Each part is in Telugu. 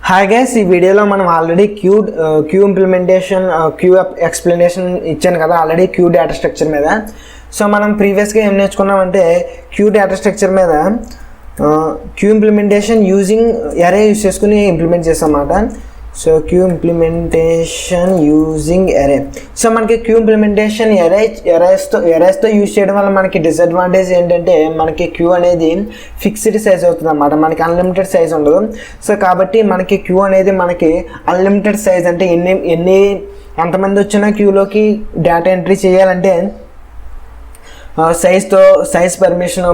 హాయ్ గైస్, ఈ వీడియోలో మనం already queue implementation queue explanation ఇచ్చాను కదా ఆల్రెడీ క్యూ డేటా స్ట్రక్చర్ మీద. సో మనం ప్రీవియస్గా ఏం నేర్చుకున్నామంటే క్యూ డేటా స్ట్రక్చర్ మీద queue implementation using array use చేసుకుని ఇంప్లిమెంట్ చేస్తాం అన్నమాట. So queue implementation using array. So మనకి క్యూ ఇంప్లిమెంటేషన్ ఎరేస్తో యూజ్ చేయడం వల్ల మనకి డిసడ్వాంటేజ్ ఏంటంటే మనకి క్యూ అనేది ఫిక్స్డ్ సైజ్ అవుతుంది అన్నమాట, మనకి అన్లిమిటెడ్ సైజ్ ఉండదు. సో కాబట్టి మనకి క్యూ అనేది మనకి అన్లిమిటెడ్ సైజ్ అంటే ఎంతమంది వచ్చినా క్యూలోకి డేటా ఎంట్రీ చేయాలంటే సైజ్ పర్మిషన్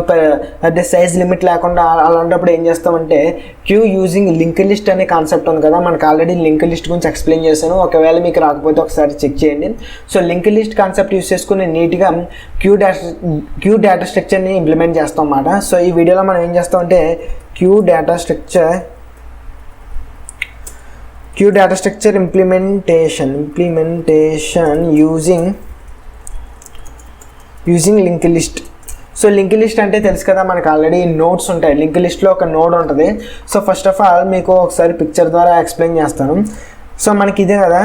అంటే సైజ్ లిమిట్ లేకుండా అలాంటప్పుడు ఏం చేస్తామంటే క్యూ యూజింగ్ లింక్ లిస్ట్ అనే కాన్సెప్ట్ ఉంది కదా, మనకు ఆల్రెడీ లింక్ లిస్ట్ గురించి ఎక్స్ప్లెయిన్ చేశాను. ఒకవేళ మీకు రాకపోతే ఒకసారి చెక్ చేయండి. So link list concept use చేసుకుని నీట్గా క్యూ డేటా స్ట్రక్చర్ని ఇంప్లిమెంట్ చేస్తాం అన్నమాట. సో ఈ వీడియోలో మనం ఏం చేస్తామంటే queue data structure implementation using link list. So link list అంటే తెలుసు కదా, మనకు ఆల్రెడీ నోడ్స్ ఉంటాయి. లింక్ లిస్ట్లో ఒక నోడ్ ఉంటుంది. సో ఫస్ట్ ఆఫ్ ఆల్ మీకు ఒకసారి పిక్చర్ ద్వారా ఎక్స్ప్లెయిన్ చేస్తాను. సో మనకి ఇదే కదా,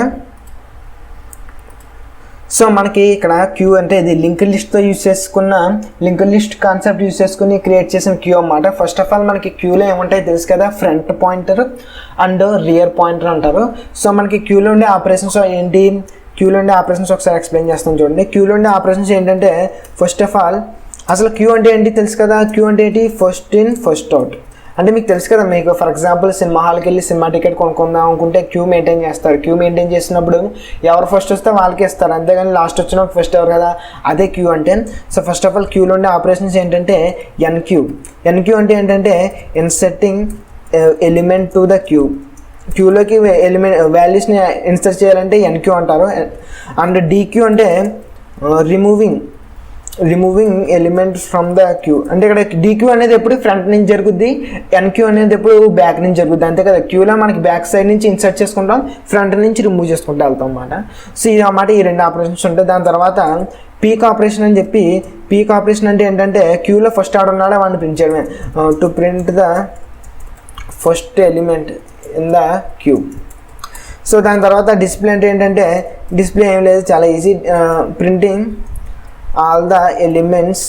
సో మనకి ఇక్కడ క్యూ అంటే ఇది లింక్ లిస్ట్తో యూజ్ చేసుకున్న లింక్ లిస్ట్ కాన్సెప్ట్ యూజ్ చేసుకుని క్రియేట్ చేసిన క్యూ అన్నమాట. ఫస్ట్ ఆఫ్ ఆల్ మనకి క్యూలో ఏముంటాయి తెలుసు కదా, front pointer and rear pointer అంటారు. సో మనకి క్యూలో ఉండే ఆపరేషన్స్ ఏంటి, క్యూలో ఉండే ఆపరేషన్స్ ఒకసారి ఎక్స్ప్లెయిన్ చేస్తాను చూడండి. క్యూలో ఉండే ఆపరేషన్స్ ఏంటంటే ఫస్ట్ ఆఫ్ ఆల్ అసలు క్యూ అంటే ఏంటి తెలుసు కదా, క్యూ అంటే ఏంటి ఫస్ట్ ఇన్ ఫస్ట్ అవుట్ అంటే మీకు తెలుసు కదా. మీకు ఫర్ ఎగ్జాంపుల్ సినిమా హాల్కి వెళ్ళి సినిమా టికెట్ కొనుక్కుందాం అనుకుంటే క్యూ మెయింటైన్ చేస్తారు. క్యూ మెయింటైన్ చేసినప్పుడు ఎవరు ఫస్ట్ వస్తే వాళ్ళకి ఇస్తారు, అంతేగాని లాస్ట్ వచ్చిన ఫస్ట్ ఎవరు కదా, అదే క్యూ అంటే. సో ఫస్ట్ ఆఫ్ ఆల్ క్యూలో ఉండే ఆపరేషన్స్ ఏంటంటే ఎన్క్యూ అంటే ఏంటంటే inserting element to the queue. క్యూలోకి వాల్యూస్ని ఇన్సర్ట్ చేయాలంటే ఎన్క్యూ అంటారు. అండ్ డీక్యూ అంటే removing elements from the queue. అంటే ఇక్కడ డీక్యూ అనేది ఎప్పుడు ఫ్రంట్ నుంచి జరుగుద్ది, ఎన్క్యూ అనేది ఎప్పుడు బ్యాక్ నుంచి జరుగుద్ది, అంతే కదా. క్యూలో మనకి బ్యాక్ సైడ్ నుంచి ఇన్సర్ట్ చేసుకుంటాం, ఫ్రంట్ నుంచి రిమూవ్ చేసుకుంటూ వెళ్తాం అన్నమాట. సో ఇది అన్నమాట ఈ రెండు ఆపరేషన్స్ ఉంటాయి. దాని తర్వాత పీక్ ఆపరేషన్ అని చెప్పి, పీక్ ఆపరేషన్ అంటే ఏంటంటే క్యూలో ఫస్ట్ ఆర్డర్ ఉన్నాడో వాడిని ప్రింట్ చేయడమే, to print the first element in the queue. So దాని తర్వాత డిస్ప్లే అంటే ఏంటంటే డిస్ప్లే ఏం లేదు, చాలా easy, printing all the elements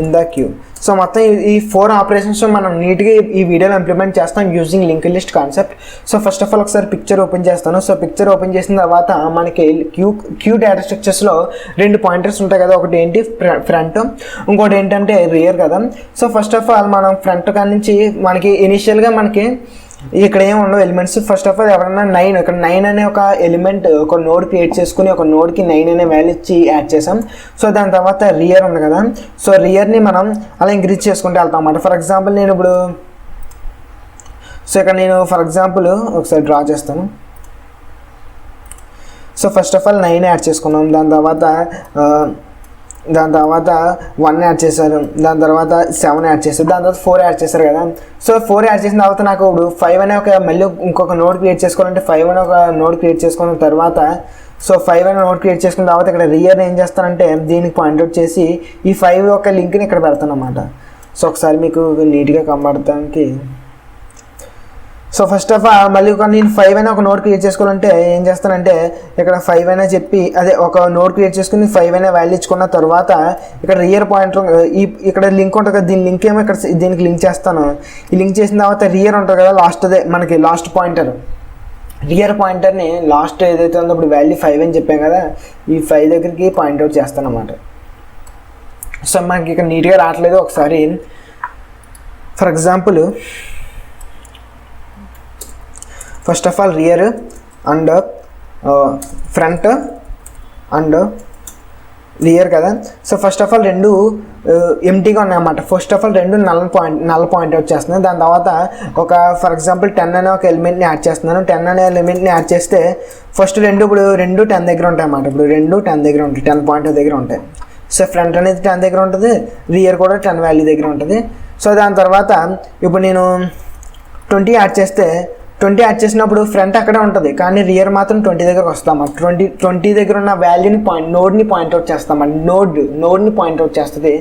in the queue. So మొత్తం ఈ 4 ఆపరేషన్స్ మనం నీట్గా ఈ వీడియోలో ఇంప్లిమెంట్ చేస్తాం using link list concept. So first of all ఒకసారి పిక్చర్ ఓపెన్ చేస్తాను. సో పిక్చర్ ఓపెన్ చేసిన తర్వాత మనకి క్యూ డేటా స్ట్రక్చర్స్లో 2 పాయింటర్స్ ఉంటాయి కదా, ఒకటి ఏంటి ఫ్రంట్, ఇంకోటి ఏంటంటే రియర్ కదా. సో ఫస్ట్ ఆఫ్ ఆల్ మనం ఫ్రంట్ కాడి నుంచి మనకి ఇనిషియల్గా మనకి ఇక్కడ ఏమి ఉండవు ఎలిమెంట్స్. ఫస్ట్ ఆఫ్ ఆల్ ఎవరైనా 9, ఇక్కడ 9 అనే ఒక ఎలిమెంట్ ఒక నోడ్ క్రియేట్ చేసుకుని ఒక నోడ్కి 9 అనే వాల్యూ ఇచ్చి యాడ్ చేసాం. సో దాని తర్వాత రియర్ ఉంది కదా, సో రియర్ని మనం అలా ఇంక్రీజ్ చేసుకుంటూ వెళ్తాం అన్నమాట. ఫర్ ఎగ్జాంపుల్ నేను ఇప్పుడు ఇక్కడ ఫర్ ఎగ్జాంపుల్ ఒకసారి డ్రా చేస్తాను. So first of all 9 add చేసుకున్నాం, దాని తర్వాత 1 యాడ్ చేశారు, దాని తర్వాత 7 యాడ్ చేశారు, దాని తర్వాత 4 యాడ్ చేశారు కదా. సో 4 యాడ్ చేసిన తర్వాత నాకు ఇప్పుడు 5 అనే ఒక మళ్ళీ ఇంకొక నోడ్ క్రియేట్ చేసుకోవాలంటే 5 అనే ఒక నోడ్ క్రియేట్ చేసుకున్న తర్వాత, సో 5 అనే నోడ్ క్రియేట్ చేసుకున్న తర్వాత ఇక్కడ రియర్ ఏం చేస్తానంటే దీనికి పాయింట్అవుట్ చేసి ఈ 5 యొక్క లింక్ని ఇక్కడ పెడతాను అన్నమాట. సో ఒకసారి మీకు నీట్గా కనబడటానికి, సో ఫస్ట్ ఆఫ్ ఆల్ మళ్ళీ నేను 5 అనే ఒక నోడ్ క్రియేట్ చేసుకోవాలంటే ఏం చేస్తానంటే ఇక్కడ 5 అనే చెప్పి అదే ఒక నోడ్ క్రియేట్ చేసుకుని 5 అనే వాల్యూ ఇచ్చుకున్న తర్వాత ఇక్కడ రియర్ పాయింటర్ ఇక్కడ లింక్ ఉంటుంది కదా, దీని లింక్ ఏమో ఇక్కడ దీనికి లింక్ చేస్తాను. ఈ లింక్ చేసిన తర్వాత రియర్ ఉంటుంది కదా, లాస్ట్దే మనకి లాస్ట్ పాయింటర్, రియర్ పాయింటర్ని లాస్ట్ ఏదైతే ఉందో ఇప్పుడు వాల్యూ 5 అని చెప్పాం కదా, ఈ 5 దగ్గరికి పాయింట్అవుట్ చేస్తాను అన్నమాట. సో మనకి ఇక్కడ నీట్గా రావట్లేదు, ఒకసారి for example first of all rear and front and rear కదా. సో ఫస్ట్ ఆఫ్ ఆల్ 2 ఎంటీగా ఉన్నాయన్నమాట. First of all 2 null point out చేస్తున్నాను. దాని తర్వాత ఒక ఫర్ ఎగ్జాంపుల్ 10 అనే ఒక ఎలిమెంట్ని యాడ్ చేస్తున్నాను. 10 అనే ఎలిమెంట్ని యాడ్ చేస్తే ఫస్ట్ ఇప్పుడు 2 10 దగ్గర ఉంటాయి అన్నమాట. ఇప్పుడు 2 10 దగ్గర ఉంటాయి, 10 పాయింట్ దగ్గర ఉంటాయి. సో ఫ్రంట్ అనేది 10 దగ్గర ఉంటుంది, రియర్ కూడా 10 వాల్యూ దగ్గర ఉంటుంది. సో దాని తర్వాత ఇప్పుడు నేను 20 యాడ్ చేస్తే 20 యాడ్ చేసినప్పుడు ఫ్రంట్ అక్కడే ఉంటుంది, కానీ రియర్ మాత్రం 20 దగ్గరకు వస్తామన్నమాట. 20 దగ్గర ఉన్న వాల్యూని నోడ్ని పాయింట్అవుట్ చేస్తామన్నమాట. నోడ్ని పాయింట్అవుట్ చేస్తుంది.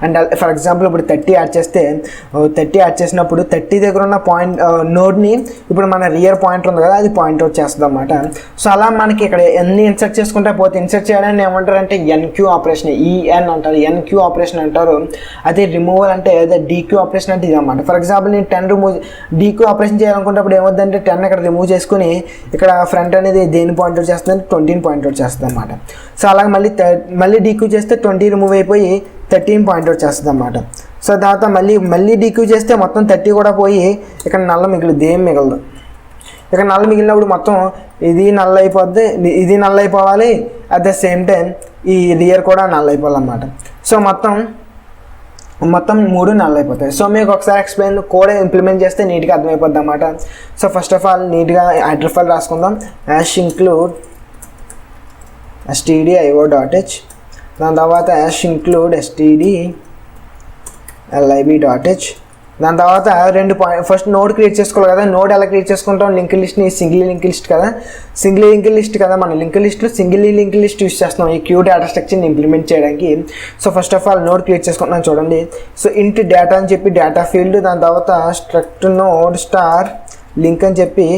అండ్ ఫర్ ఎగ్జాంపుల్ ఇప్పుడు 30 యాడ్ చేస్తే 30 యాడ్ చేసినప్పుడు 30 దగ్గర ఉన్న నోడ్ని ఇప్పుడు మన రియర్ పాయింటర్ ఉంది కదా, అది పాయింట్అవుట్ చేస్తుంది అన్నమాట. సో అలా మనకి ఇక్కడ ఎన్ని ఇన్సర్ట్ చేసుకుంటే పోతే ఇన్సర్ట్ చేయడానికి ఏమంటారు అంటే ఎన్క్యూ ఆపరేషన్, ఈఎన్ అంటారు, ఎన్క్యూ ఆపరేషన్ అంటారు. అదే రిమూవల్ అంటే అదే డీక్యూ ఆపరేషన్ అంటే ఇది అన్నమాట. ఫర్ ఎగ్జాంపుల్ నేను 10 రిమూవ్ డీక్యూ ఆపరేషన్ చేయాలనుకున్నప్పుడు ఏమవుతుందంటే 10 ఇక్కడ రిమూవ్ చేసుకుని ఇక్కడ ఫ్రంట్ అనేది దేని పాయింట్అవుట్ చేస్తుంది, 20ని పాయింట్అవుట్ చేస్తుంది అన్నమాట. సో అలాగే మళ్ళీ డీక్యూ చేస్తే 20 రిమూవ్ అయిపోయి 13 పాయింట్అవుట్ చేస్తుంది అన్నమాట. సో తర్వాత మళ్ళీ డీక్యూ చేస్తే మొత్తం 30 కూడా పోయి ఇక్కడ నల్ల మిగులుద్ది, ఏం మిగలదు. ఇక్కడ నల్ల మిగిలినప్పుడు మొత్తం ఇది నల్ల అయిపోద్ది, ఇది నల్ల అయిపోవాలి, అట్ ద సేమ్ టైం ఈ రియర్ కూడా నల్ల అయిపోవాలన్నమాట. సో మొత్తం 3 నల్ అయిపోతాయి. సో మీకు ఒకసారి ఎక్స్ప్లెయిన్ కోడ్ ఇంప్లిమెంట్ చేస్తే నీట్గా అర్థమైపోద్ది అన్నమాట. సో ఫస్ట్ ఆఫ్ ఆల్ నీట్గా హెడర్ ఫైల్ రాసుకుందాం. యాష్ ఇంక్లూడ్ stdio.h, దాని తర్వాత యాష్ ఇంక్లూడ్ stdlib.h, దాని తర్వాత ఫస్ట్ నోడ్ క్రియేట్ చేసుకోవాలి కదా. నోడ్ ఎలా క్రియేట్ చేసుకుంటాం, లింక్ లిస్ట్ని సింగిల్ లింక్ లిస్ట్ కదా, మన లింక్ లిస్ట్లో సింగిల్ లింక్ లిస్ట్ యూస్ చేస్తున్నాం ఈ క్యూ డేటా స్ట్రక్చర్ని ఇంప్లిమెంట్ చేయడానికి. So first of all node create చేసుకుంటున్నాం చూడండి. సో ఇంట్ డేటా అని చెప్పి డేటా ఫీల్డ్, దాని తర్వాత స్ట్రక్ట్ నోడ్ స్టార్ లింక్ అని చెప్పి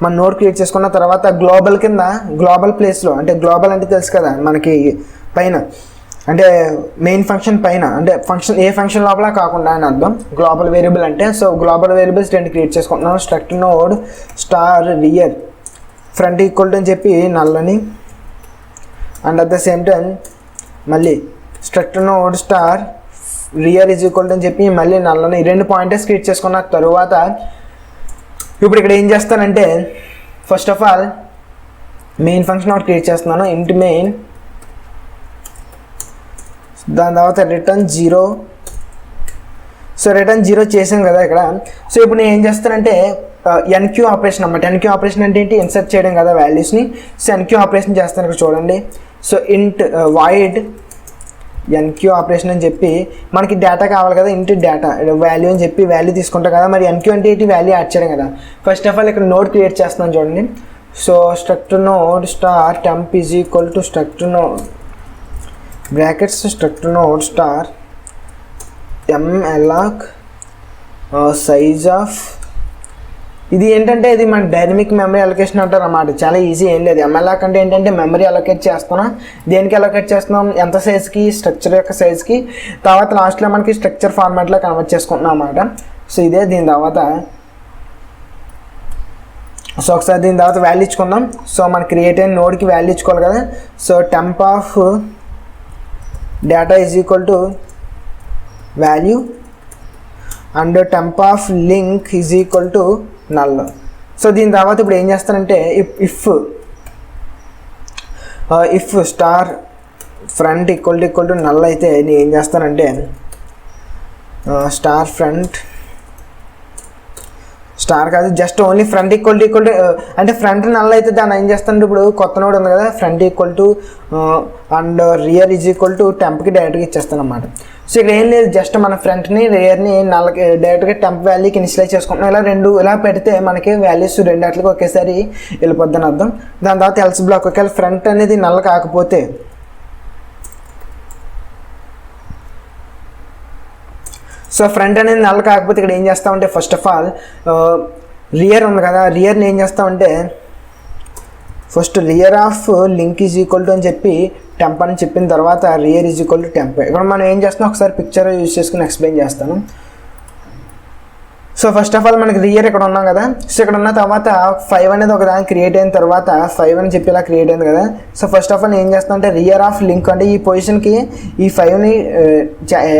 మన నోడ్ క్రియేట్ చేసుకున్న తర్వాత గ్లోబల్ కింద గ్లోబల్ ప్లేస్లో, అంటే గ్లోబల్ అంటే తెలుసు కదా మనకి పైన, అంటే మెయిన్ ఫంక్షన్ పైన, అంటే ఏ ఫంక్షన్ లోపల కాకుండా అని అర్థం గ్లోబల్ వేరియబుల్ అంటే. సో గ్లోబల్ వేరియబుల్స్ 2 క్రియేట్ చేసుకుంటున్నాను. Struct node star rear front equal to అని చెప్పి నల్లని, and at the same time మళ్ళీ struct node star rear is equal to అని చెప్పి మళ్ళీ నల్లని, 2 పాయింటర్స్ క్రియేట్ చేసుకున్న తరువాత ఇప్పుడు ఇక్కడ ఏం చేస్తానంటే first of all main function ఒకటి క్రియేట్ చేస్తున్నాను, ఇంట్ మెయిన్, దాని తర్వాత రిటర్న్ 0. సో రిటర్న్ 0 చేసాం కదా ఇక్కడ. సో ఇప్పుడు నేను ఏం చేస్తానంటే ఎన్క్యూ ఆపరేషన్ అన్నమాట. ఎన్క్యూ ఆపరేషన్ అంటే ఏంటి, ఇన్సర్ట్ చేయడం కదా వాల్యూస్ని. సో ఎన్క్యూ ఆపరేషన్ చేస్తాను ఇక్కడ చూడండి. సో ఇంట్ వాయిడ్ ఎన్క్యూ ఆపరేషన్ అని చెప్పి మనకి డేటా కావాలి కదా, ఇంట్ డేటా వాల్యూ అని చెప్పి వాల్యూ తీసుకుంటాం కదా. మరి ఎన్క్యూ అంటే ఏంటి, వాల్యూ యాడ్ చేయడం కదా. ఫస్ట్ ఆఫ్ ఆల్ ఇక్కడ నోడ్ క్రియేట్ చేస్తున్నాను చూడండి. So struct node star temp is equal to struct node brackets struct node star malloc size of, ఇది ఏంటంటే ఇది మన డైనమిక్ మెమరీ అలొకేషన్ అంటారు అన్నమాట. చాలా ఈజీ, ఏం లేదు. malloc అంటే ఏంటంటే మెమరీ అలొకేట్ చేస్తున్నాం. దేనికి అలొకేట్ చేస్తున్నాం, ఎంత సైజ్కి, స్ట్రక్చర్ యొక్క సైజ్కి. తర్వాత లాస్ట్లో మనకి స్ట్రక్చర్ ఫార్మాట్లో కన్వర్ట్ చేసుకుంటున్నాం అన్నమాట. సో ఇదే దీని తర్వాత. సో ఒకసారి దీని తర్వాత వాల్యూ ఇచ్చుకుందాం. సో మన క్రియేట్ అయిన నోడ్కి వాల్యూ ఇచ్చుకోవాలి కదా. So temp of data is equal to value and temp of link is equal to null. So దీని తర్వాత ఇప్పుడు ఏం చేస్తానంటే if star front equal to null అయితే నేను ఏం చేస్తానంటే స్టార్ ఫ్రంట్ స్టార్ కాదు, just only front equal to అంటే ఫ్రంట్ నల్ అయితే దాన్ని ఏం చేస్తానంటే ఇప్పుడు కొత్త నోడ్ ఉంది కదా, front equal to and rear is equal to టెంప్కి డైరెక్ట్గా ఇచ్చేస్తాను అన్నమాట. సో ఇక్కడ ఏం లేదు, జస్ట్ మన ఫ్రంట్ని రియర్ని నల్లకి డైరెక్ట్గా టెంప్ వాల్యూకి ఇనిషియలైజ్ చేసుకుంటున్నాం. ఇలా పెడితే మనకి వాల్యూస్ 2 అట్లకి ఒకేసారి వెళ్ళిపోద్దని అర్థం. దాని తర్వాత ఎల్స్ బ్లాక్, ఒకవేళ ఫ్రంట్ అనేది నల్ల కాకపోతే సో ఫ్రంట్ అనేది నల్ల కాకపోతే ఇక్కడ ఏం చేస్తామంటే ఫస్ట్ ఆఫ్ ఆల్ రియర్ ఉంది కదా, రియర్ని ఏం చేస్తామంటే first rear of link is equal to అని చెప్పి టెంప్ అని చెప్పిన తర్వాత rear is equal to temp. ఇక్కడ మనం ఏం చేస్తున్నాం ఒకసారి పిక్చర్ యూజ్ చేసుకుని ఎక్స్ప్లెయిన్ చేస్తాను. సో ఫస్ట్ ఆఫ్ ఆల్ మనకి రియర్ ఇక్కడ ఉన్నాం కదా. సో ఇక్కడ ఉన్న తర్వాత 5 అనేది ఒక దానికి క్రియేట్ అయిన తర్వాత 5 అని చెప్పి ఇలా క్రియేట్ అయింది కదా. సో ఫస్ట్ ఆఫ్ ఆల్ ఏం చేస్తాను అంటే రియర్ ఆఫ్ లింక్ అంటే ఈ పొజిషన్కి ఈ 5ని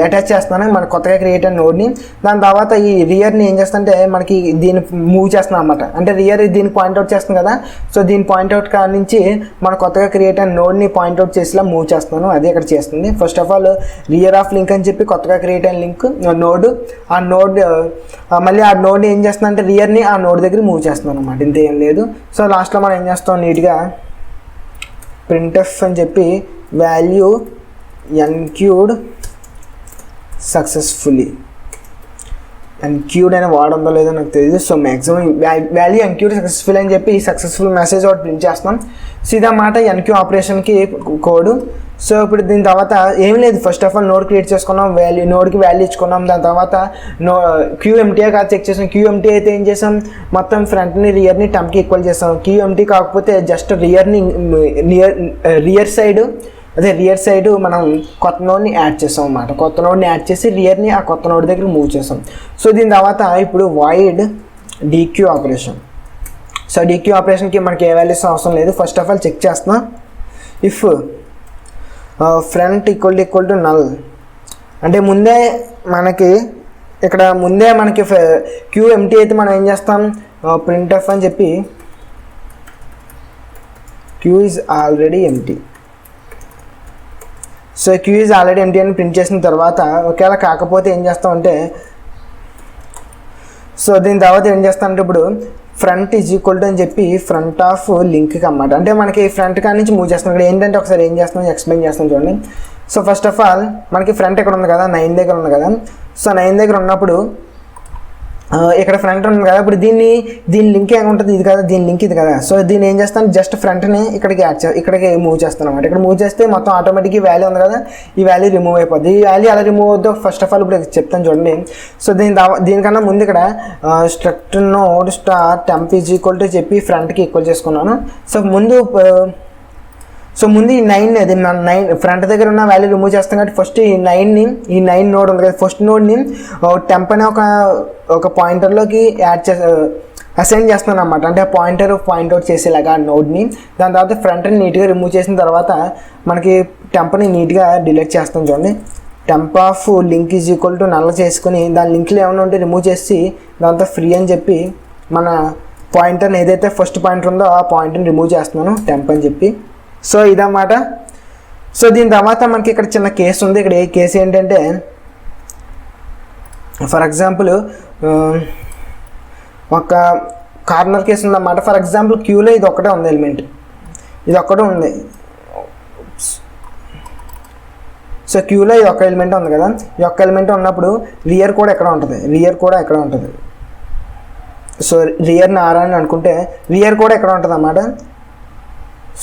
అటాచ్ చేస్తున్నాను మన కొత్తగా క్రియేట్ అయిన నోడ్ని. దాని తర్వాత ఈ రియర్ని ఏం చేస్తానంటే మనకి దీన్ని మూవ్ చేస్తున్నాను అనమాట. అంటే రియర్ దీన్ని పాయింట్అవుట్ చేస్తుంది కదా. సో దీని పాయింట్అవుట్ కాడ నుంచి మన కొత్తగా క్రియేట్ అయిన నోడ్ని పాయింట్అవుట్ చేసేలా మూవ్ చేస్తున్నాను, అదే ఇక్కడ చేస్తుంది. First of all rear of link అని చెప్పి కొత్తగా క్రియేట్ అయిన లింక్ నోడ్, ఆ నోడ్ మళ్ళీ ఆ నోడ్ని ఏం చేస్తున్నా అంటే రియర్ని ఆ నోడ్ దగ్గర మూవ్ చేస్తున్నాను అనమాట, ఇంత ఏం లేదు. సో లాస్ట్లో మనం ఏం చేస్తాం నీట్గా ప్రింట్ఎఫ్ అని చెప్పి వాల్యూ ఎన్క్యూడ్ సక్సెస్ఫుల్లీ ఎన్క్యూడ్ అనే వాడుందో లేదో నాకు తెలియదు. So maximum value enqueued successful అని చెప్పి సక్సెస్ఫుల్ మెసేజ్ ఒకటి ప్రింట్ చేస్తాం. సో ఇదన్నమాట ఎన్క్యూ ఆపరేషన్కి కోడ్. సో ఇప్పుడు దీని తర్వాత ఏం లేదు, first of all node create చేసుకున్నాం, నోడ్కి వాల్యూ ఇచ్చుకున్నాం. దాని తర్వాత క్యూఎంటీ కాదు చెక్ చేసాం. క్యూఎంటీ అయితే ఏం చేసాం, మొత్తం ఫ్రంట్ని రియర్ని టెంప్కి ఈక్వల్ చేసాం. క్యూఎంటీ కాకపోతే జస్ట్ రియర్ సైడ్ మనం కొత్త నోడ్ని యాడ్ చేసాం అన్నమాట. కొత్త నోడ్ని యాడ్ చేసి రియర్ని ఆ కొత్త నోడ్ దగ్గర మూవ్ చేసాం. సో దీని తర్వాత ఇప్పుడు void DQ operation. So DQ ఆపరేషన్కి మనకి ఏ వాల్యూస్ అవసరం లేదు. ఫస్ట్ ఆఫ్ ఆల్ చెక్ చేస్తున్నాం, if front equal to null అంటే ముందే మనకి క్యూ ఎంటీ అయితే మనం ఏం చేస్తాం, ప్రింట్ ఎఫ్ అని చెప్పి queue is already empty. So queue is already empty అని ప్రింట్ చేసిన తర్వాత ఒకవేళ కాకపోతే ఏం చేస్తామంటే, సో దీని తర్వాత ఏం చేస్తామంటే ఇప్పుడు ఫ్రంట్ ఈజ్ ఈక్వల్ టు అని చెప్పి ఫ్రంట్ ఆఫ్ లింక్కి అన్నమాట. అంటే మనకి ఫ్రంట్ కాడి నుంచి మూవ్ చేస్తాం. ఇక్కడ ఏంటంటే ఒకసారి ఏం చేస్తాం ఎక్స్ప్లెయిన్ చేస్తాం చూడండి. సో ఫస్ట్ ఆఫ్ ఆల్ మనకి ఫ్రంట్ ఎక్కడ ఉంది కదా, 9 దగ్గర ఉంది కదా. సో 9 దగ్గర ఉన్నప్పుడు ఇక్కడ ఫ్రంట్ ఉంది కదా, ఇప్పుడు దీని లింక్ ఏముంటుంది, ఇది కదా దీని లింక్ ఇది కదా. సో దీన్ని ఏం చేస్తాను, జస్ట్ ఫ్రంట్ని ఇక్కడికి మూవ్ చేస్తాను అనమాట. ఇక్కడ మూవ్ చేస్తే మొత్తం ఆటోమేటిక్గా వాల్యూ ఉంది కదా, ఈ వాల్యూ రిమూవ్ అయిపోద్ది. ఈ వాల్యూ ఎలా రిమూవ్ అవుతుందో ఫస్ట్ ఆఫ్ ఆల్ ఇప్పుడు చెప్తాను చూడండి. సో దీనికన్నా ముందు ఇక్కడ struct node star temp is equal to చెప్పి ఫ్రంట్కి ఈక్వల్ చేసుకున్నాను. సో ముందు ఈ 9 అది మన 9 ఫ్రంట్ దగ్గర ఉన్న వాల్యూ రిమూవ్ చేస్తాం కాబట్టి ఫస్ట్ ఈ 9 నోడ్ ఉంది కదా, ఫస్ట్ నోడ్ని టెంప్ అనే ఒక పాయింటర్లోకి అసైన్ చేస్తున్నాను అనమాట. అంటే పాయింట్అవుట్ చేసేలాగా నోడ్ని. దాని తర్వాత ఫ్రంట్ని నీట్గా రిమూవ్ చేసిన తర్వాత మనకి టెంప్ని నీట్గా డిలీట్ చేస్తాం చూడండి. Temp of link is equal to నల్ల చేసుకుని దాని లింక్లో ఏమైనా ఉంటే రిమూవ్ చేసి దాంతో ఫ్రీ అని చెప్పి మన పాయింటర్ని ఏదైతే ఫస్ట్ పాయింటర్ ఉందో ఆ పాయింట్ని రిమూవ్ చేస్తున్నాను టెంప్ అని చెప్పి. సో ఇదన్నమాట. సో దీని తర్వాత మనకి ఇక్కడ చిన్న కేసు ఉంది. ఇక్కడ ఏ కేసు ఏంటంటే, ఫర్ ఎగ్జాంపుల్ ఒక కార్నర్ కేసు ఉందన్నమాట. ఫర్ ఎగ్జాంపుల్ క్యూలో ఇది ఒక్కటే ఉంది ఎలిమెంట్, ఇది ఒక్కటే ఉంది. సో క్యూలో ఇది ఒక్క ఎలిమెంట్ ఉంది కదా, ఈ ఒక్క ఎలిమెంట్ ఉన్నప్పుడు రియర్ కూడా ఎక్కడ ఉంటుంది. సో రియర్ని ఆర్ అని అనుకుంటే రియర్ కూడా ఎక్కడ ఉంటుంది అన్నమాట.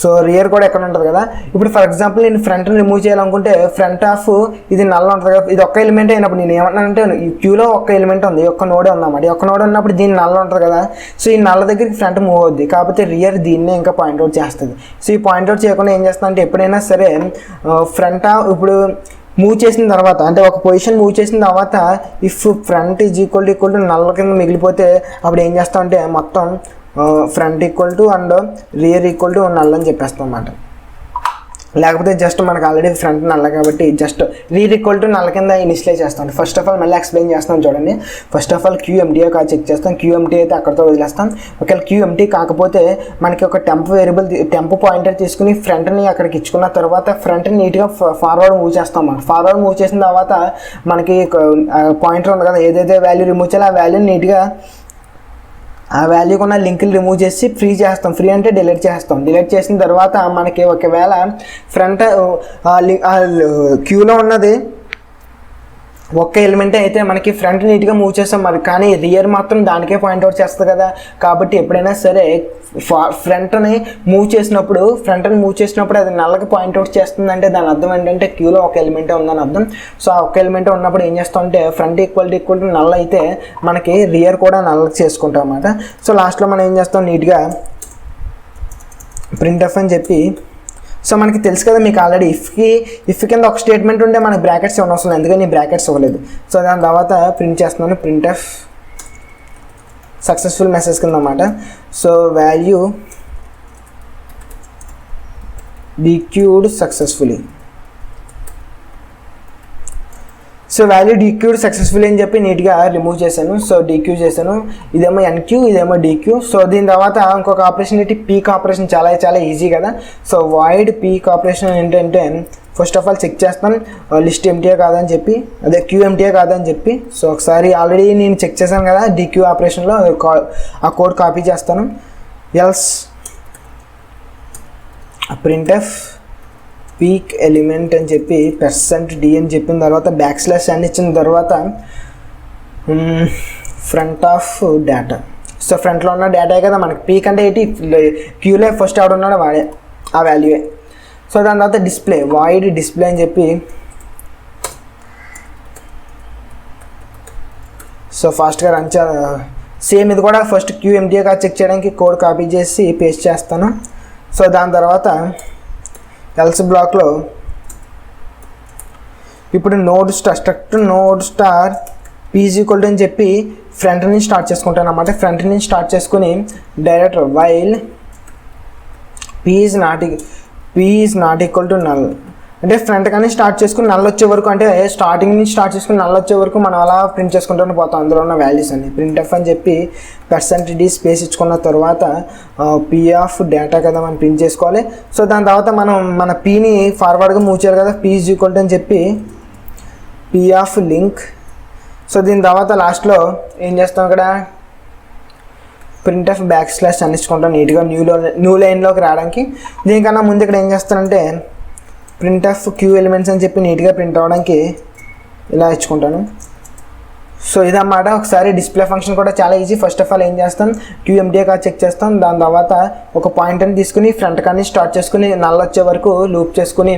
సో రియర్ కూడా ఎక్కడ ఉంటుంది కదా. ఇప్పుడు ఫర్ ఎగ్జాంపుల్ నేను ఫ్రంట్ని రిమూవ్ చేయాలనుకుంటే ఫ్రంట్ ఆఫ్ ఇది నల్ల ఉంటుంది కదా, ఇది ఒక్క ఎలిమెంట్ అయినప్పుడు నేను ఏమన్నానంటే ఈ క్యూలో ఒక్క ఎలిమెంట్ ఉంది, ఒక్క నోడే ఉందన్నమాట. ఈ ఒక్క నోడ్ ఉన్నప్పుడు దీన్ని నల్ల ఉంటుంది కదా. సో ఈ నల్ల దగ్గరికి ఫ్రంట్ మూవ్ అవుద్ది కాబట్టి రియర్ దీన్నే ఇంకా పాయింట్అవుట్ చేస్తుంది. సో ఈ పాయింట్అవుట్ చేయకుండా ఏం చేస్తా అంటే ఎప్పుడైనా సరే ఇప్పుడు మూవ్ చేసిన తర్వాత అంటే ఒక పొజిషన్ మూవ్ చేసిన తర్వాత if front is equal to నల్ల కింద మిగిలిపోతే అప్పుడు ఏం చేస్తామంటే మొత్తం front equal to and rear equal to null అని చెప్పేస్తాం అన్నమాట. లేకపోతే జస్ట్ మనకు ఆల్రెడీ ఫ్రంట్ నల్ల కాబట్టి జస్ట్ రియర్ ఈక్వల్ టు నల్ల కింద ఇనిషియలైజ్ చేస్తాం. ఫస్ట్ ఆఫ్ ఆల్ మళ్ళీ ఎక్స్ప్లెయిన్ చేస్తాం చూడండి. ఫస్ట్ ఆఫ్ ఆల్ క్యూఎంటీఏ కాదు చెక్ చేస్తాం. క్యూఎంటీ అయితే అక్కడితో వదిలేస్తాం. ఒకవేళ క్యూఎంటీ కాకపోతే మనకి ఒక టెంప్ పాయింటర్ తీసుకుని ఫ్రంట్ని అక్కడికి ఇచ్చుకున్న తర్వాత ఫ్రంట్ని నీట్గా ఫార్వర్డ్ మూవ్ చేస్తాం అన్నమాట. ఫార్వర్డ్ మూవ్ చేసిన తర్వాత మనకి పాయింటర్ ఉంది కదా, ఏదైతే వాల్యూ రిమూవ్ చేయాలో ఆ వాల్యూని నీట్గా ఆ వాల్యూకి ఉన్న లింకులు రిమూవ్ చేసి ఫ్రీ చేస్తాం. ఫ్రీ అంటే డిలీట్ చేస్తాం. డిలీట్ చేసిన తర్వాత మనకి ఒకవేళ ఫ్రంట్ క్యూలో ఉన్నది ఒక్క ఎలిమెంటే అయితే మనకి ఫ్రంట్ నీట్గా మూవ్ చేస్తాం మరి, కానీ రియర్ మాత్రం దానికే పాయింట్అవుట్ చేస్తుంది కదా. కాబట్టి ఎప్పుడైనా సరే ఫ్రంట్ని మూవ్ చేసినప్పుడు అది నల్లకి పాయింట్అవుట్ చేస్తుంది అంటే దాని అర్థం ఏంటంటే క్యూలో ఒక ఎలిమెంటే ఉందని అర్థం. సో ఆ ఒక్క ఎలిమెంటే ఉన్నప్పుడు ఏం చేస్తాం అంటే ఫ్రంట్ ఈక్వల్ టు నల్ల అయితే మనకి రియర్ కూడా నల్ల చేసుకుంటాం అన్నమాట. సో లాస్ట్లో మనం ఏం చేస్తాం, నీట్గా ప్రింట్ ఎఫ్ అని చెప్పి. సో మనకి తెలుసు కదా మీకు ఆల్రెడీ ఇఫ్ కింద ఒక స్టేట్మెంట్ ఉంటే మనకి బ్రాకెట్స్ ఇవ్వడం అవసరం లేదు, ఎందుకని బ్రాకెట్స్ ఇవ్వలేదు. సో దాని తర్వాత ప్రింట్ చేస్తున్నాను ప్రింట్ ఎఫ్ సక్సెస్ఫుల్ మెసేజ్ కింద అన్నమాట. So value dequeued successfully. So value dequeued successful అని చెప్పి నీట్గా రిమూవ్ చేశాను. సో డీక్యూ చేశాను. ఇదేమో ఎన్క్యూ, ఇదేమో డీక్యూ. సో దీని తర్వాత ఇంకొక ఆపరేషన్ ఏంటి, పీక్ ఆపరేషన్. చాలా చాలా ఈజీ కదా. సో వాయిడ్ పీక్ ఆపరేషన్ ఏంటంటే ఫస్ట్ ఆఫ్ ఆల్ చెక్ చేస్తాను లిస్ట్ ఎంటీఏ కాదని చెప్పి, అదే క్యూ ఎంటీఏ కాదని చెప్పి. సో ఒకసారి ఆల్రెడీ నేను చెక్ చేశాను కదా డీక్యూ ఆపరేషన్లో, ఆ కోడ్ కాపీ చేస్తాను. ఎల్స్ ప్రింట్ఎఫ్ పీక్ ఎలిమెంట్ అని చెప్పి %d అని చెప్పిన తర్వాత \n ఇచ్చిన తర్వాత ఫ్రంట్ ఆఫ్ డేటా. సో ఫ్రంట్లో ఉన్న డేటా కదా మనకి పీ కంటే ఏంటి క్యూలో ఫస్ట్ ఆవిడ ఉన్నాడో వాడే ఆ వాల్యూయే. సో దాని తర్వాత డిస్ప్లే వాయిడ్ డిస్ప్లే అని చెప్పి సో ఫాస్ట్గా రన్ సేమ్ ఇది కూడా ఫస్ట్ క్యూ ఎంటీగా చెక్ చేయడానికి కోడ్ కాపీ చేసి పేస్ట్ చేస్తాను. సో దాని తర్వాత ఎల్స్ బ్లాక్లో ఇప్పుడు నోడ్ స్టార్ పీజ్ ఈక్వల్ టు అని చెప్పి ఫ్రంట్ నుంచి స్టార్ట్ చేసుకుంటాను అన్నమాట. ఫ్రంట్ నుంచి స్టార్ట్ చేసుకుని direct while P is not equal to null అంటే ఫ్రంట్ కానీ స్టార్ట్ చేసుకుని నల్ వచ్చే వరకు, అంటే స్టార్టింగ్ నుంచి స్టార్ట్ చేసుకుని నల్ వచ్చే వరకు మనం అలా ప్రింట్ చేసుకుంటూ పోతాం అందులో ఉన్న వాల్యూస్ అన్ని. ప్రింట్ఎఫ్ అని చెప్పి %d స్పేస్ ఇచ్చుకున్న తర్వాత పీ ఆఫ్ డేటా కదా మనం ప్రింట్ చేసుకోవాలి. సో దాని తర్వాత మనం మన పీని ఫార్వర్డ్గా మూవ్ చేయాలి కదా, పీ ఈజ్ ఈక్వల్ టు అని చెప్పి పీ ఆఫ్ లింక్. సో దీని తర్వాత లాస్ట్లో ఏం చేస్తాం ఇక్కడ ప్రింట్ఎఫ్ బ్యాక్ / అనిచ్చుకుంటాం నీట్గా న్యూ లైన్లోకి రావడానికి. దీనికన్నా ముందు ఇక్కడ ఏం చేస్తానంటే ప్రింట్ఎఫ్ క్యూ ఎలిమెంట్స్ అని చెప్పి నీట్గా ప్రింట్ అవ్వడానికి ఇలా ఇచ్చుకుంటాను. సో ఇదన్నమాట. ఒకసారి డిస్ప్లే ఫంక్షన్ కూడా చాలా ఈజీ. ఫస్ట్ ఆఫ్ ఆల్ ఏం చేస్తాం, క్యూఎండిఏ కాదు చెక్ చేస్తాం. దాని తర్వాత ఒక పాయింట్ని తీసుకుని ఫ్రంట్ కానీ స్టార్ట్ చేసుకుని నల్ వచ్చే వరకు లూప్ చేసుకుని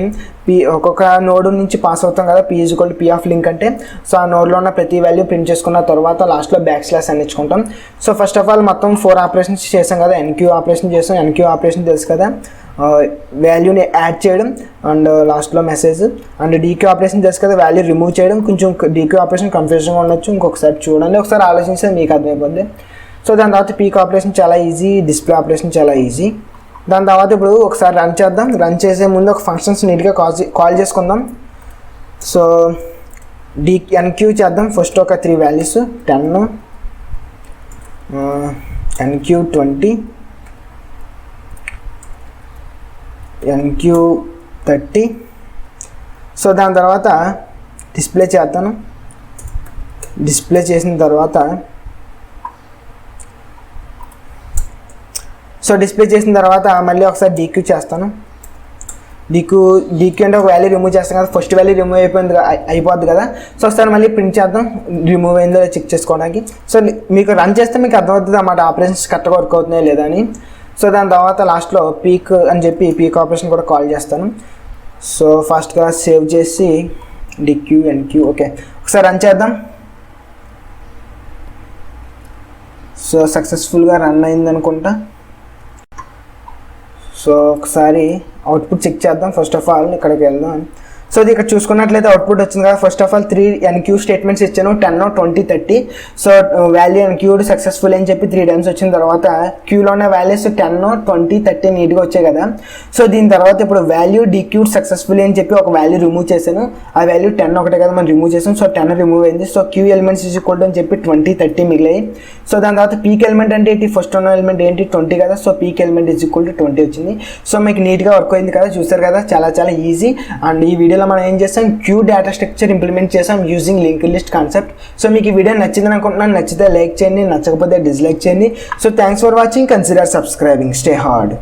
ఒక్కొక్క నోడ్ నుంచి పాస్ అవుతాం కదా, P is equal to P of link అంటే. సో ఆ నోడ్లో ఉన్న ప్రతి వాల్యూ ప్రింట్ చేసుకున్న తర్వాత లాస్ట్లో బ్యాక్ / అని ఇచ్చుకుంటాం. సో ఫస్ట్ ఆఫ్ ఆల్ మొత్తం 4 ఆపరేషన్స్ చేసాం కదా, ఎన్క్యూ ఆపరేషన్ చేసాం. ఎన్క్యూ ఆపరేషన్ తెలుసు కదా, వాల్యూని యాడ్ చేయడం అండ్ లాస్ట్లో మెసేజ్. అండ్ డీక్యూ ఆపరేషన్ తెలుసు కదా, వాల్యూ రిమూవ్ చేయడం. కొంచెం డీక్యూ ఆపరేషన్ కన్ఫ్యూజన్గా ఉండొచ్చు, ఇంకొకసారి చూడండి, ఒకసారి ఆలోచిస్తే మీకు అర్థమైపోద్ది. సో దాని తర్వాత పీక్ ఆపరేషన్ చాలా ఈజీ, డిస్ప్లే ఆపరేషన్ చాలా ఈజీ. దాని తర్వాత ఇప్పుడు ఒకసారి రన్ చేద్దాం. రన్ చేసే ముందు ఒక ఫంక్షన్స్ నీట్గా కాల్ చేసుకుందాం. సో ఎన్క్యూ చేద్దాం. ఫస్ట్ ఒక 3 వాల్యూస్ 10 ఎన్క్యూ 20 ఎన్క్యూ 30. సో దాని తర్వాత డిస్ప్లే చేస్తాను. డిస్ప్లే చేసిన తర్వాత మళ్ళీ ఒకసారి డీక్యూ చేస్తాను. డీక్యూ అంటే ఒక వాల్యూ రిమూవ్ చేస్తాం కదా, ఫస్ట్ వాల్యూ రిమూవ్ అయిపోద్ది కదా. సో ఒకసారి మళ్ళీ ప్రింట్ చేద్దాం రిమూవ్ అయిందో చెక్ చేసుకోవడానికి. సో మీకు రన్ చేస్తే మీకు అర్థమవుతుంది అన్నమాట ఆపరేషన్స్ కరెక్ట్గా వర్క్ అవుతున్నాయో లేదా అని. సో దాని తర్వాత లాస్ట్లో పీక్ అని చెప్పి పీక్ ఆపరేషన్ కూడా కాల్ చేస్తాను. సో ఫాస్ట్గా సేవ్ చేసి డిక్యూ ఎన్క్యూ ఓకే ఒకసారి రన్ చేద్దాం. సో సక్సెస్ఫుల్గా రన్ అయింది అనుకుంటా. సో ఒకసారి అవుట్పుట్ చెక్ చేద్దాం. ఫస్ట్ ఆఫ్ ఆల్ ఇక్కడికి వెళ్దాం. సో ఇది ఇక్కడ చూసుకున్నట్లయితే అవుట్పుట్ వచ్చింది కదా. First of all 3 NQ statements ఇచ్చాను, 10, 20, 30. సో వాల్యూ ఎన్క్యూడ్ సక్సెస్ఫుల్ అని చెప్పి 3 టైమ్స్ వచ్చిన తర్వాత క్యూలో ఉన్న వాల్యూస్ 10, 20, 30 నీట్గా వచ్చాయి కదా. సో దీని తర్వాత ఇప్పుడు వాల్యూ డిక్యూడ్ సక్సెస్ఫుల్ అని చెప్పి ఒక వాల్యూ రిమూవ్ చేశాను. ఆ వాల్యూ 10 ఒకటే కదా మనం రిమూవ్ చేసాం. సో 10 రిమూవ్ అయింది. So queue elements is equal to అని చెప్పి 20, 30 మిగిలాయి. సో దాని తర్వాత పీక్ ఎలిమెంట్ అంటే ఏంటి, ఫస్ట్ ఉన్న ఎలిమెంట్ ఏంటి 20 కదా. So peak element is equal to 20 వచ్చింది. సో మీకు నీట్గా వర్క్ అయింది కదా, చూసారు కదా, చాలా ఈజీ. అండ్ ఈ వీడియోలో మనం ఏం చేస్తాం, క్యూ డేటా స్ట్రక్చర్ ఇంప్లిమెంట్ చేసాం using link list concept. So మీకు ఈ వీడియో నచ్చిందని అనుకుంటున్నాను. నచ్చితే లైక్ చేయండి, నచ్చకపోతే డిస్లైక్ చేయండి. So thanks for watching, consider subscribing, stay hard.